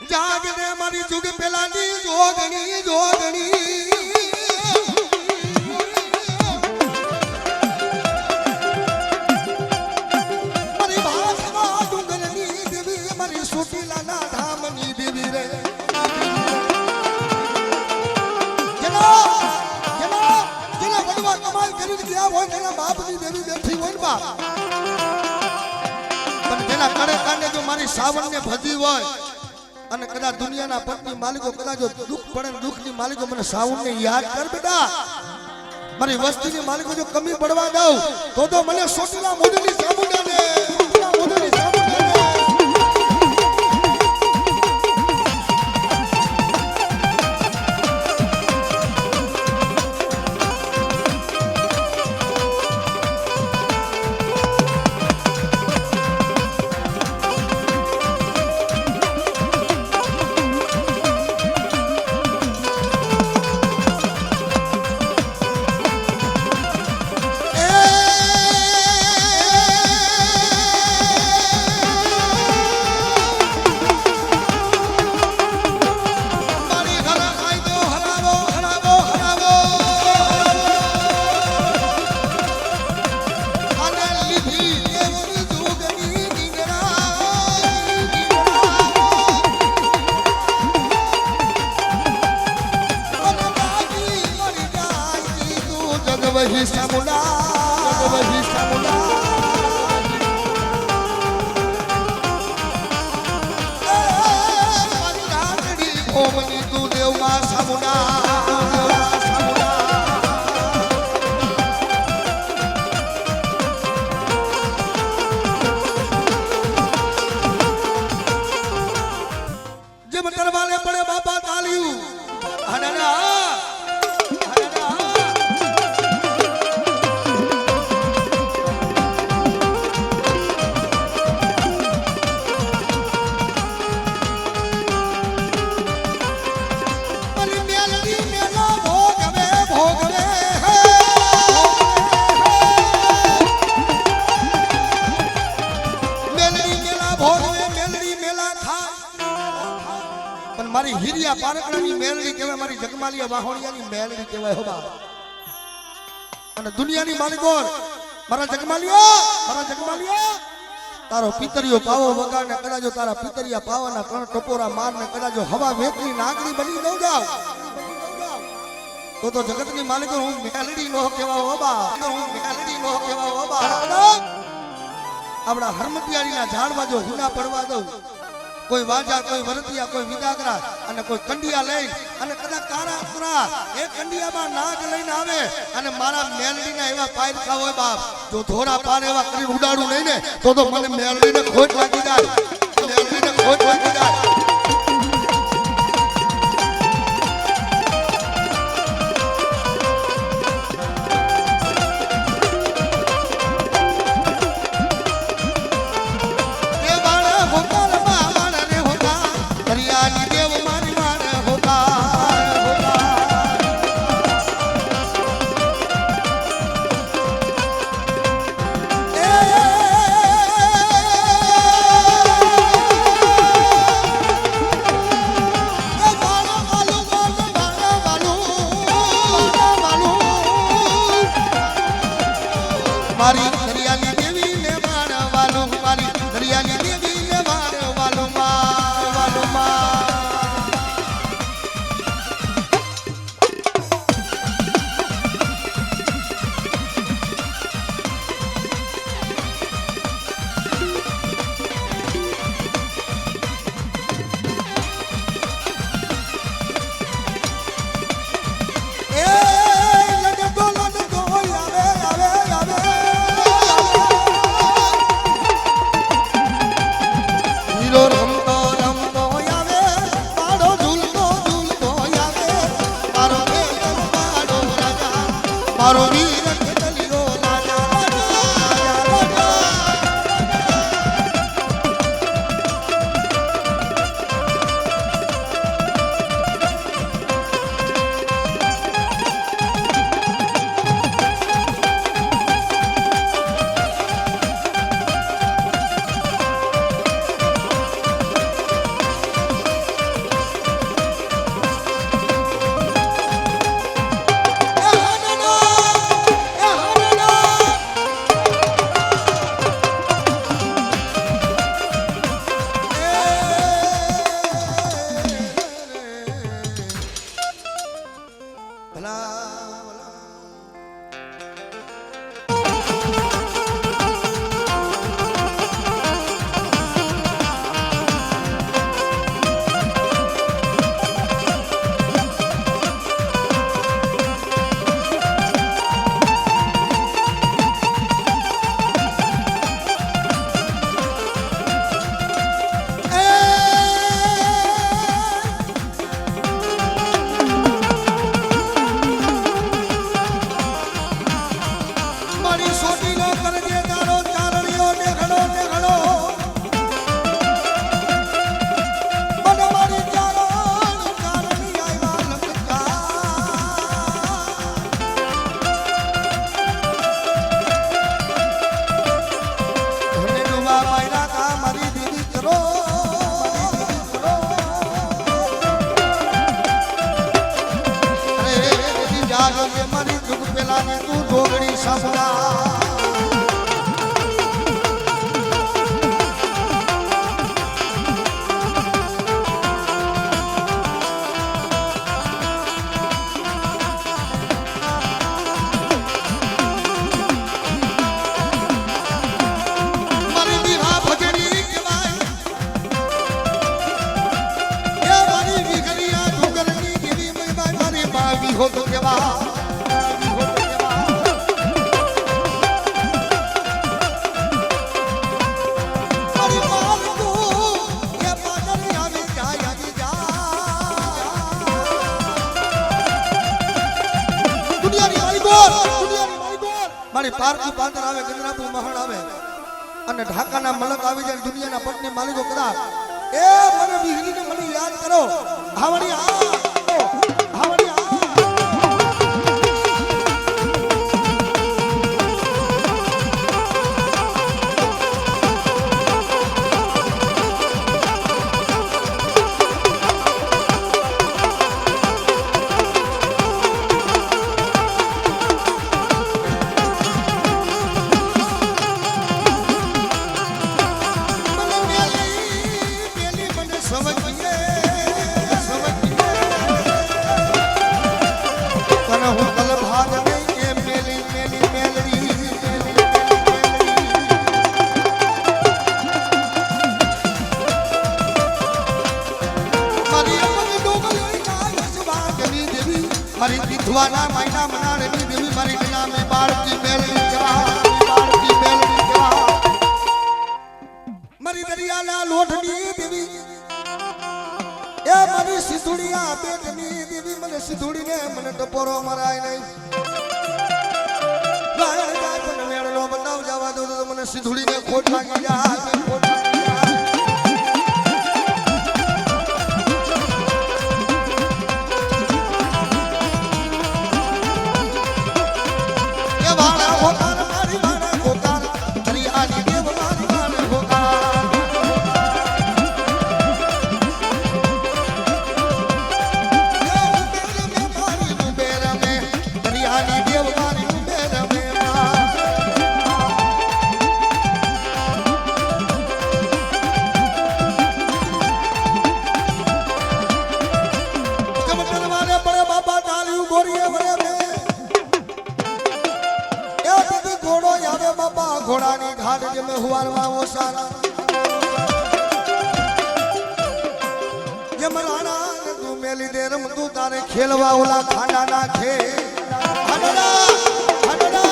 જાગને મારી જુગ પેલાની જોગણી જોગણી મારી ભાષા ડુંગરની દેવી મારી સુટીલાના ધામની દેવી રે જેના વડવા કમાલ કરીને ગયા હોય તેના બાપની દેવી બેઠી હોય ને બાપ પણ જેના કડે કાંડે જો મારી સાવણને ભજી હોય અને કદાચ દુનિયાના પત્ની માલિકો કદાચ દુઃખ પડે દુઃખની માલિકો મને સાવણને યાદ કર બેટા મારી વસ્તીની માલિકો જો કમી પડવા દઉં તો મને સોટીલા મોદની સામુંડાને મોદની વહી સામુલા મારી રાતડી ઓમની તું દેવમાં સામુલા જેમ કરવાલે પડે બાપા તાલ્યું મારી હિરિયા પારકડાની મેલડી કહેવાય મારી જગમાલિયા વાહોણિયાની મેલડી કહેવાય હો બાપ અને દુનિયાની માલિકો મારા જગમાલિયા તારો પિતરીઓ પાવો વગાડને કદાચ તારા પિતરિયા પાવાના ત્રણ ટપોરા મારને કદાચ હવા વેકની નાગણી બની ન જાવ તો જગતની માલિકો હું મેલડી નો કહેવા હો બાપ આપણા હરમતિયારીના ઝાડમાં જો હુના પડવા દઉં કોઈ વાજા કોઈ વરતિયા કોઈ વિદાગરા અને કોઈ કંડિયા લઈ અને કદાચ તારા અતરા એ કંડિયામાં નાગ લઈને આવે અને મારા મેલડીના એવા પાયર ખાવ હોય બાપ જો ધોરા પાર એવા કરી ઉડાડું નહીં ને તો મને મેલડીને ખોટ લાગી જાય સામુડા हो तो केवा મારી પારકી પાંદર આવે ગંદરાપુ મહાણ આવે અને ઢાકાના મલક આવી જાય દુનિયાના પટની માલિકો કદાચ એ મને વિહરીને મને યાદ કરો હાવડી હાવડી મારી દીધવાના મહિના મનાડની દેવી મારી નામે બાળકી મેલડી કેવા મારી દરિયાના લોઢની દેવી એ મારી સિધુડિયા બેટની દેવી મને સિધુડીને મને ટપોરો મરાય નહીં ગાય મેળલો બતાવ જવા દો તો મને સિધુડીને ખોટ લાગી જાય ખોટ घोड़ानी घाट जे में हुआरवा वो सारा जे मराना ने तू मेली दे रम तू तारे खेलवा ओला खाना ना खे हडड़ा हडड़ा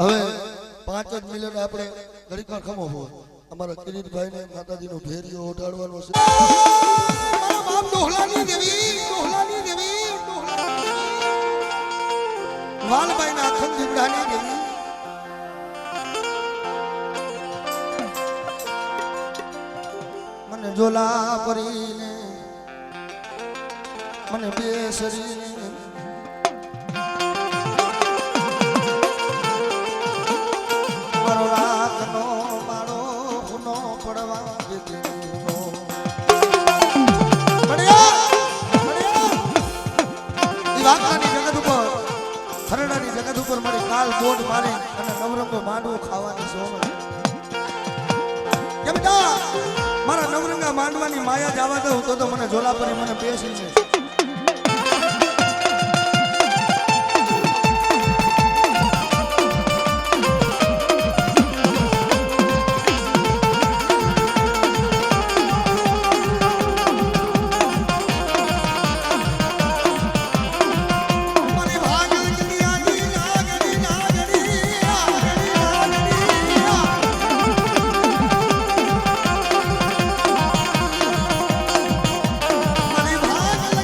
હવે 5 જ મિનિટ આપણે ઘડીકમાં ખમો હો અમારા કિરીટભાઈ ને માતાજીનો ભેરિયો ઓઢાડવાનો છે મારા બાપ ડોહલાની દેવી વાલભાઈ ના અખંડ જીવડાની દેવી મને જોલા કરીને મને બેસરીને હરડાની જગત ઉપર મારી કાલ બોટ મારે અને નવરંગો માંડવો ખાવાની સોમ કે બેટા મારા નવરંગા માંડવાની માયા જવા દઉં તો મને ઝોલાપરી મને બેસીને ભાગ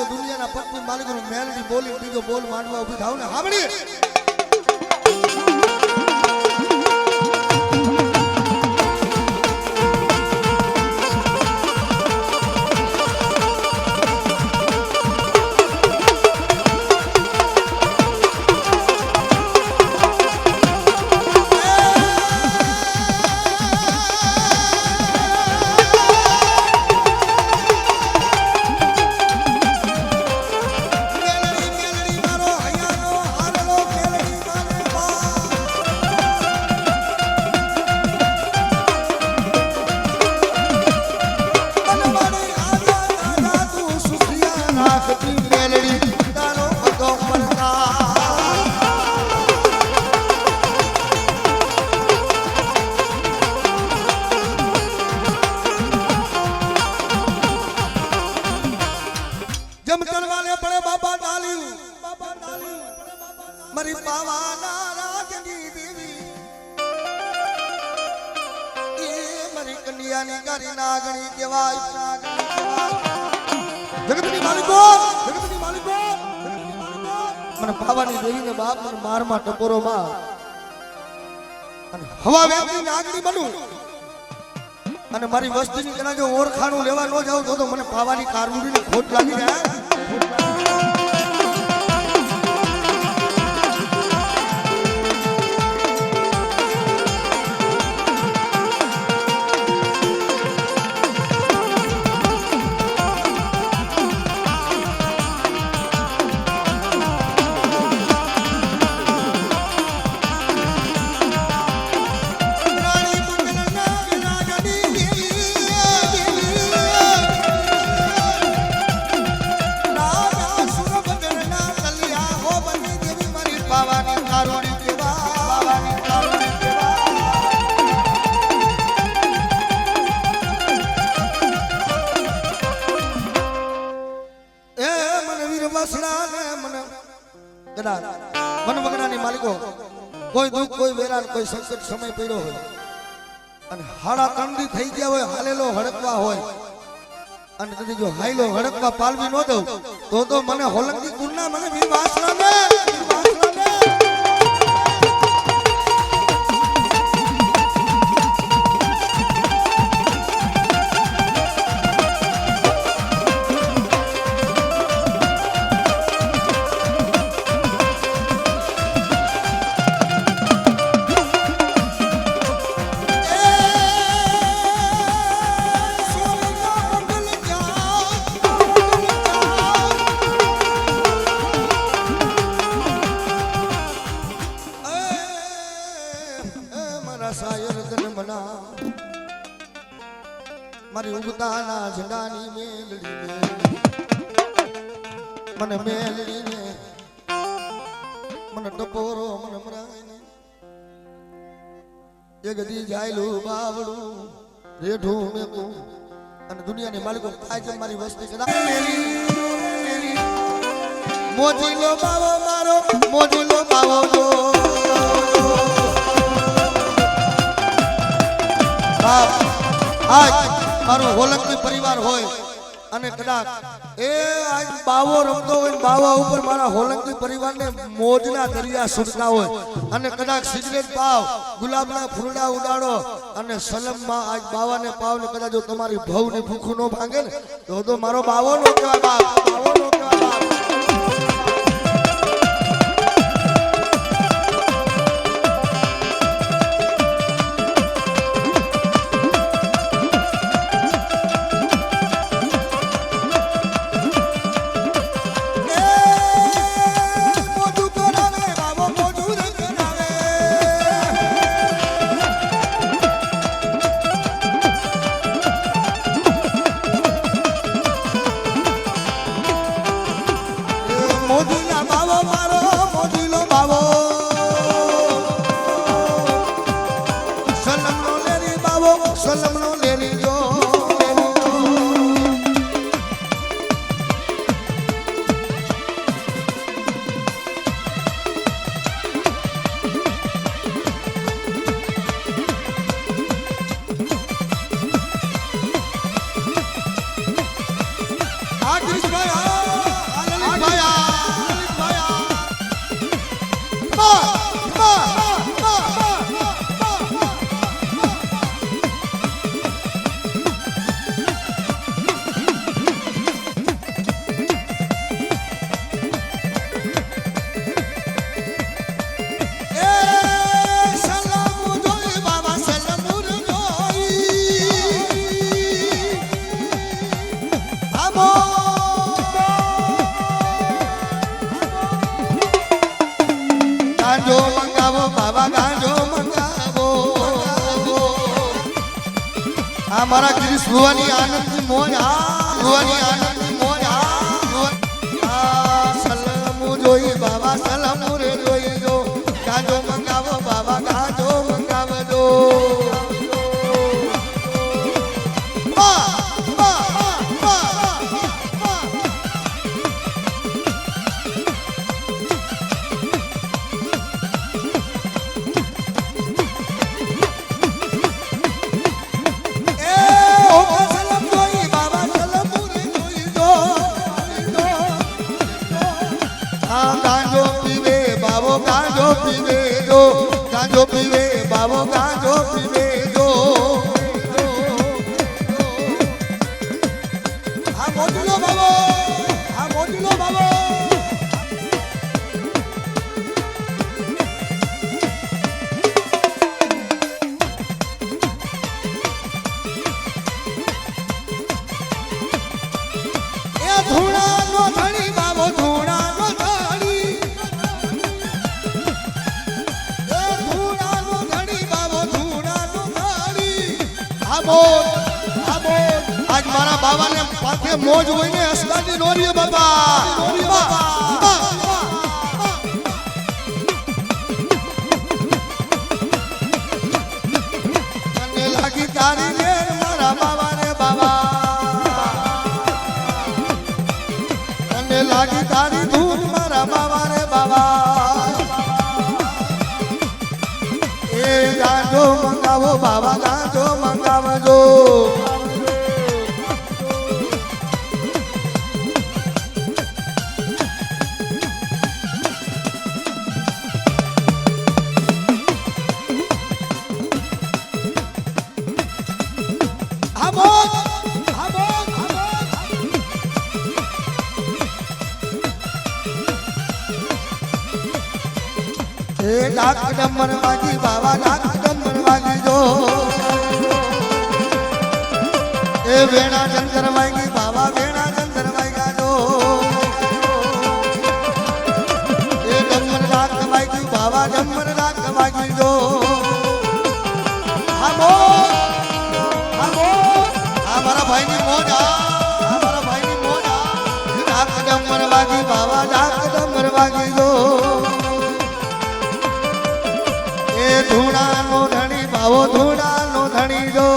દુનિયાના પત્ની માલિકોનું મેલડી બોલી બીજો બોલ માંડવા ઊભી થાવ ને હામડી મારી પાવાના રાજની દેવી એ મારી કન્યાની ગારી નાગણી કહેવાય જગતની માલિકો મને પાવાની દેવીને બાપ મને મારમાં ટપોરો માં અને હવા વેગની નાગણી બનું અને મારી વસ્તીની કના જો ઓરખાણું લેવા ન જાવ તો મને પાવાની કારવુડીની ખોટ લાગી જાય વનવગડાની માલિકો કોઈ દુઃખ કોઈ વેરાન કોઈ સંકટ સમય પડ્યો હોય અને હાડા તંડી થઈ ગયા હોય હાલેલો હડકવા હોય અને કદી જો હાઈલો હડકવા પાલવી ન દઉં તો મને હોલંગી ગુણના મને વીર વાસણા ને મારી ઉગતાના ઝંડાની મેલડી મને મેલડી ને મને ટપોરો મને મરાય એ ગદી જાયલું બાવડું રેઢું મેકું અને દુનિયાની માલિકો થાય છે મારી વસ્તી કદા મોજીલો બાવો મારો મોજીલો બાવો જો આજ મારો હોલંકી પરિવાર હોય અને કદાચ એ આજ બાવો રમતો હોય બાવા ઉપર મારા હોલંકી પરિવારને મોજના દરિયા છૂટતા હોય અને કદાચ સિગરેટ પાવ ગુલાબના ફૂલડા ઉડાડો અને સલમમાં આજ બાવાને પાવ ને કદાચ જો તમારી ભવની ભૂખું ન ભાંગે ને તો મારો બાવો નો કહેવાય બાપ બાવો નો કહેવાય બાપ આ મારા ગિરીશ ભુવાની આનંદની મોજ ભુવાની આનંદની મોજ સલમુ જોઈ બાબા સલમુ રે જોઈ જો ગાજો મંગાવો બાબા ગાજો મંગાવજો गांजो पीवे बाबो गांजो पीवे जो हाँ मोजलो बाबो हाँ मोजलो बाबो ए धूणा नो धणी बाबो धूणा नो धणी आज मारा बाबा ने पाथे मौज हुई ने अस्तादी नोरिये बाबा कने लागी तारी ने मारा बाबा ने बाबा कने लागी तारी धून मारा बाबा ने बाबा ए गांजो मंगावो बाबा गांजो मंगावजो डाक डमर वागी बाबा डाक डमर वागी जो ए वेणा चंदर वागी बाबा वेणा चंदर वागा जो ए डमर डाक वागी बाबा डमर डाक वागी जो हमारा भाई की मोजा हमारा भाई की मोजा डाक डमर वागी बाबा डाक डमर वागी जो धूणा नो धणी बाबो धूणा नो धणी जो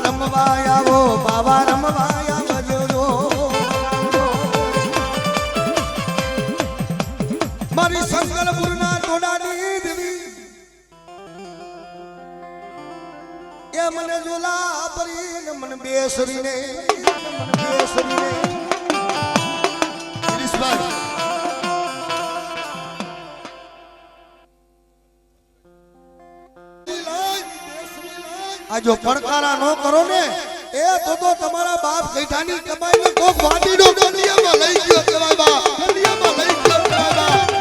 रमवाया वो बाबा रमवाया बजो मारी संगलपुर ना टोडानी देवी ये मन जोला मन बेसरी ने आ जो પડકારા નો કરો ને એ તો તમારા બાપ ગઈઠાની કમાઈને કોક વાડીનો ગંડિયામાં લઈ ગયો કેવાય બાપ ગંડિયામાં લઈ ગયો કેવાય બાપ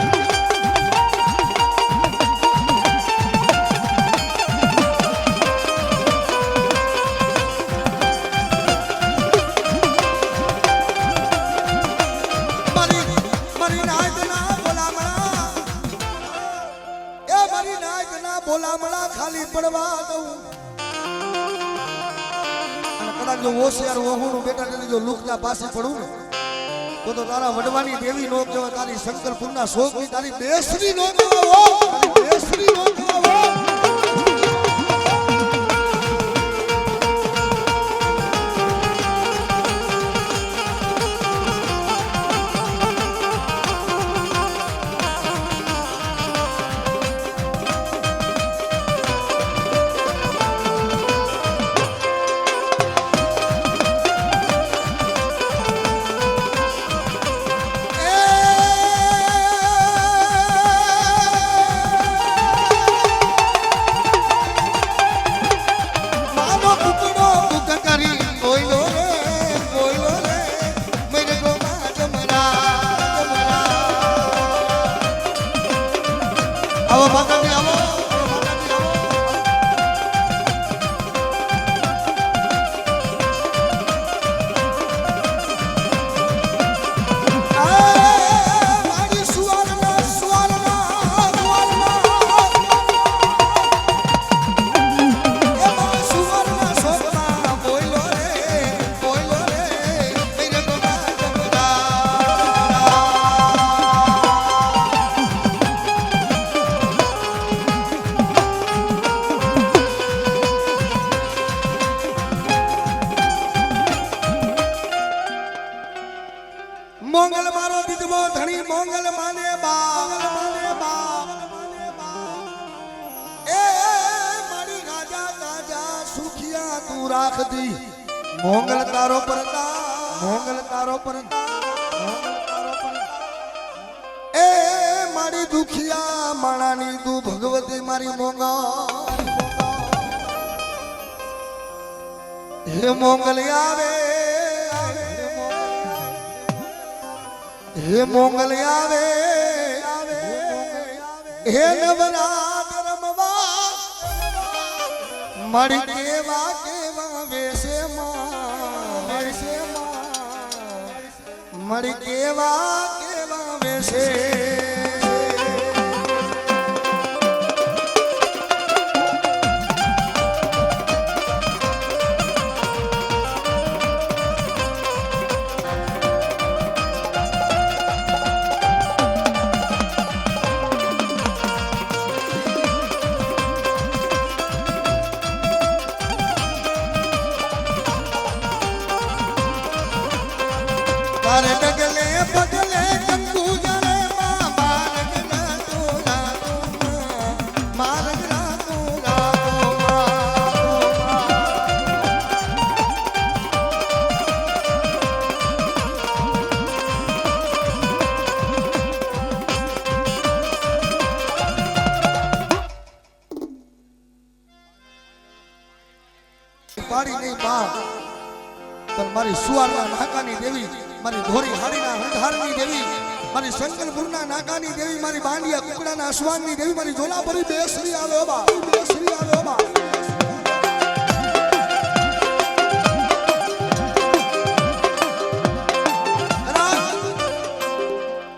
बोलामड़ा खाली पड़वा दऊं અને કદાચ જો હોશિયાર હોહુનું બેટા ને જો લુકના પાસે પડું ને તો તારા વડવાની દેવી નો કહેવાય તારી શંકરપુરના શોકની તારી બેસરી નો કહેવાય તારી બેસરી નો કહેવાય ધણી મોંગલ માને બા એ મારી રાજા રાજા સુખિયા તું રાખતી મોંગલ તારો પરતા એ મારી દુખિયા માણાની તું ભગવતી મારી મોંગલ હે મોંગલ આવે હે મોંગલ આવે હે નવરાત રમવા મારી કેવા વેશે મારી કેવા વેશે તારે ડગલે પગલે કંકુ જરે મારગ ના પાડી નહીં બા પણ મારી સુવારના નાકાની દેવી મારી ધોરી હાડીના હંધારની દેવી મારી શંકરપુરના નાકાની દેવી મારી બાંડિયા કુકડાના અશ્વાનની દેવી મારી જોલાપરી બેસરી આવ્યો બા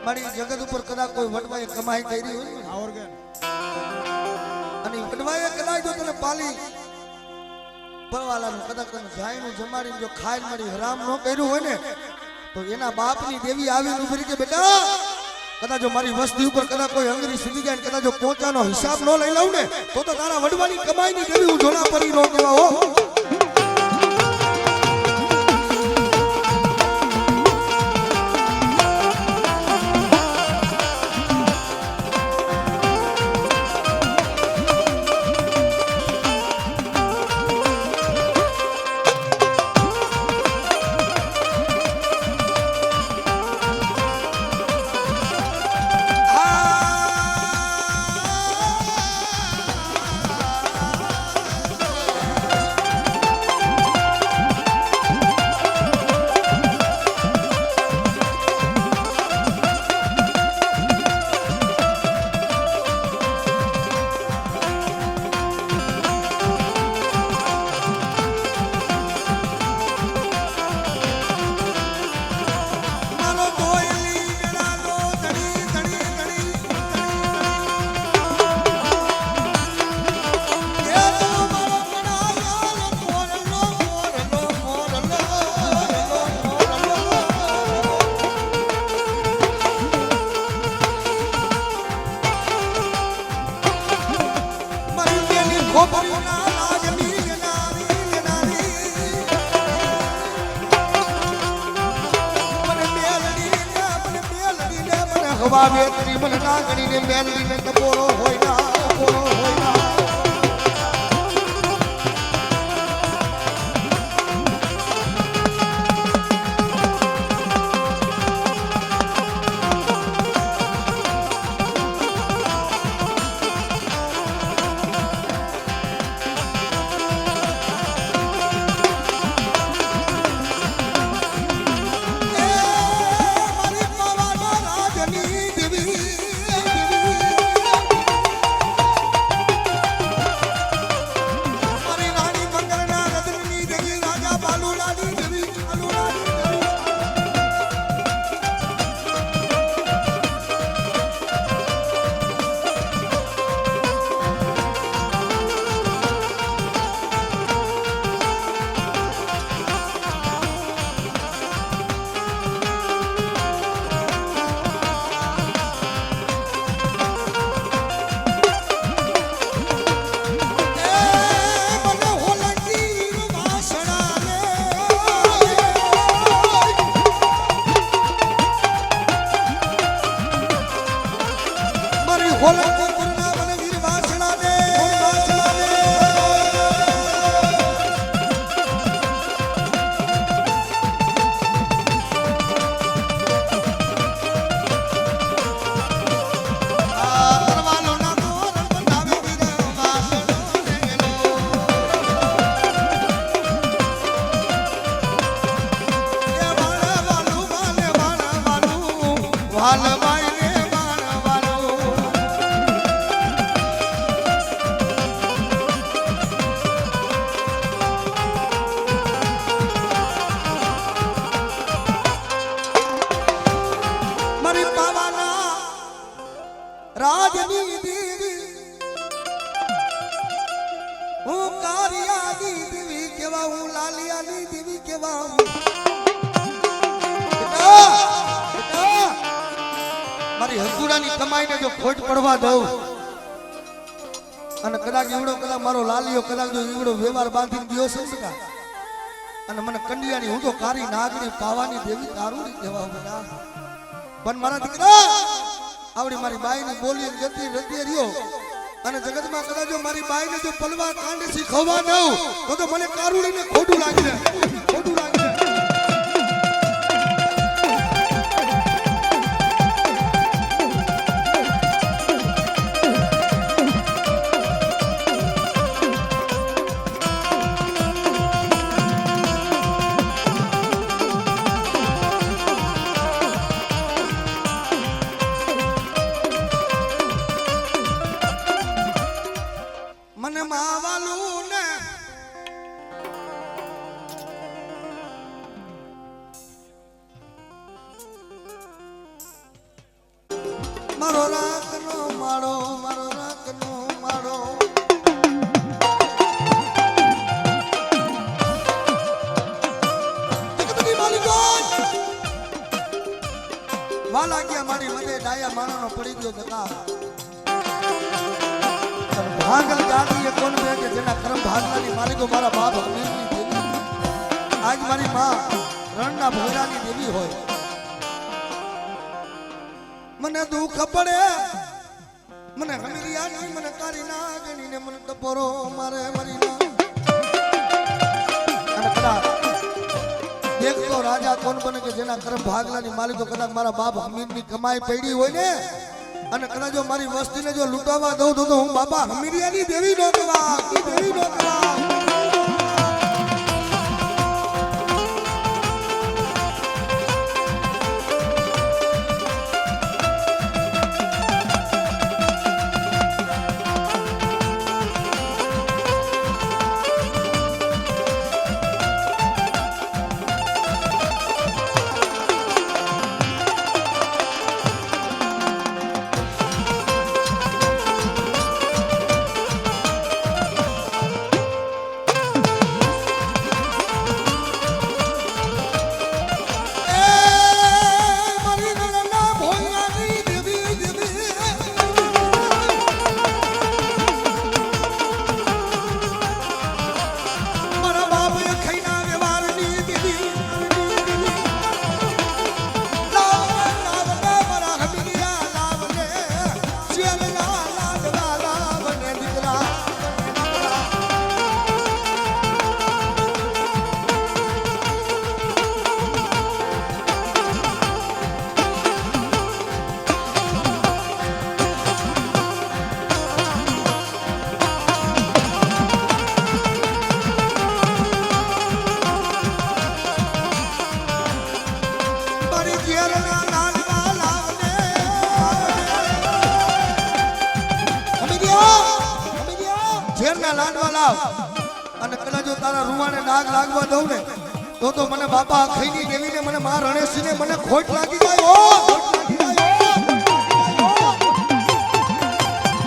મારી જગત ઉપર કદાચ કોઈ વડવાએ કમાઈ કરી હોય અને વડવાએ કદાચ જો તને પાલી પરવાલાનું કદાચ તને જાયનું જમાડીને જો ખાઈ મારી હરામ ન કર્યું હોય ને તો એના બાપની દેવી આવીને ઉભરી કે બેટા કદાચ જો મારી વસ્તી ઉપર કદાચ કોઈ અંગરી સીધી જાય કદાચ જો પોચાનો હિસાબ ન લઈ લઉં ને તો તારા વડવાની કમાઈની દેવી હું જોલા પરી નો કેવા હો હવા વેતરી મને નાગણીને મેલડીને ટપોરો હોય ના કંડિયાની દેવી કેવા હું લાલિયાની દેવી કેવા હું મારી હસુરાની કમાઈને જો ખોટ પડવા દઉં અને કદાચ ઈવડો કદાચ મારો લાલિયો કદાચ જો ઈવડો વ્યવહાર બાંધીને ગયો છે સકા અને મને કંડિયાની હું તો કારી નાગની પાવાની દેવી તારું નહીં કહેવા બના પણ મારા દીકરા આવડી મારી બાઈની બોલી ગતિ રતી રહ્યો અને જગતમાં કદાચ જો મારી બાઈને જો પલવા કાંડ શીખવા દઉં તો મને કારુડીને ખોટું લાગી જાય ખોટું લાગી જાય મને માવાલું ને મારો રાખનો માળો મારો રાખનો માળો જગતની માલિકો વાલા ગયા મારી મને ડાયા માણસનો પડી ગયો ધક્કા ભાગલ ગાડી એ કોણ બે કે જેના કર્મ ભાગલાની માલિકો મારા બાપ હમીરની દેવી આજ મારી માં રણના ભોયરાની દેવી હોય મને દુઃખ પડે મને હમીરિયાની મને કારી નાગણી ને મને ટપોરો મારે મરી ના અને કદાચ દેખતો રાજા કોણ બને કે જેના કર્મ ભાગલાની માલિકો કદાચ મારા બાપ હમીરની કમાઈ પડી હોય ને અને કદાચ જો મારી વસ્તીને જો લૂંટાવા દઉં તો હું બાપા હમીરિયાની દેવી નો કહેવા દેવી નો કહેવા અને કદાચ જો તારા રૂવાને ડાઘ લાગવા દઉં ને તો મને બાપા ખઈની દેવીને મને મા રણેશજીને મને ખોટ લાગી